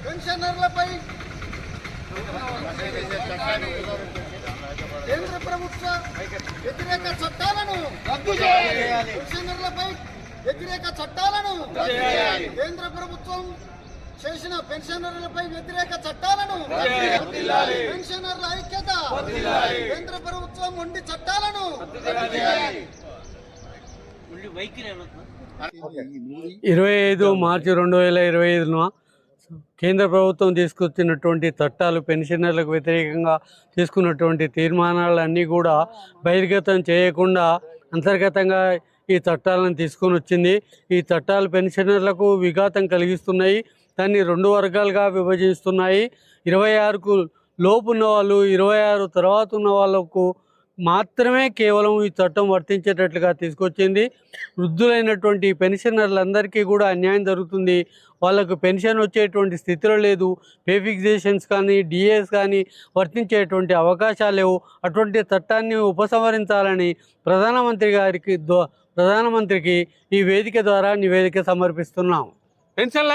పెన్షనర్లపై కేంద్ర ప్రభుత్వ వ్యతిరేక చట్టాలను రద్దు చేయాలి. పెన్షనర్లపై వ్యతిరేక చట్టాలను కేంద్ర ప్రభుత్వం చేసిన పెన్షనర్లపై వ్యతిరేక చట్టాలను పెన్షనర్ల ఐక్యత కేంద్ర ప్రభుత్వం ఉండి చట్టాలను 25 మార్చి 2025న కేంద్ర ప్రభుత్వం తీసుకొచ్చినటువంటి చట్టాలు పెన్షనర్లకు వ్యతిరేకంగా తీసుకున్నటువంటి తీర్మానాలన్నీ కూడా బహిర్గతం చేయకుండా అంతర్గతంగా ఈ చట్టాలను తీసుకొని వచ్చింది. ఈ చట్టాలు పెన్షనర్లకు విఘాతం కలిగిస్తున్నాయి. దాన్ని 2 వర్గాలుగా విభజిస్తున్నాయి. 26కు లోపు ఉన్న వాళ్ళు, 26 తర్వాత ఉన్న వాళ్ళకు మాత్రమే కేవలం ఈ చట్టం వర్తించేటట్లుగా తీసుకొచ్చింది. వృద్ధులైనటువంటి పెన్షనర్లందరికీ కూడా అన్యాయం జరుగుతుంది. వాళ్ళకు పెన్షన్ వచ్చేటువంటి స్థితిలో లేదు. పే ఫిక్సేషన్స్ కానీ డిఏస్ కానీ వర్తించేటువంటి అవకాశాలు లేవు. అటువంటి చట్టాన్ని ఉపసంహరించాలని ప్రధానమంత్రికి ఈ వేదిక ద్వారా నివేదిక సమర్పిస్తున్నాం. పెన్షన్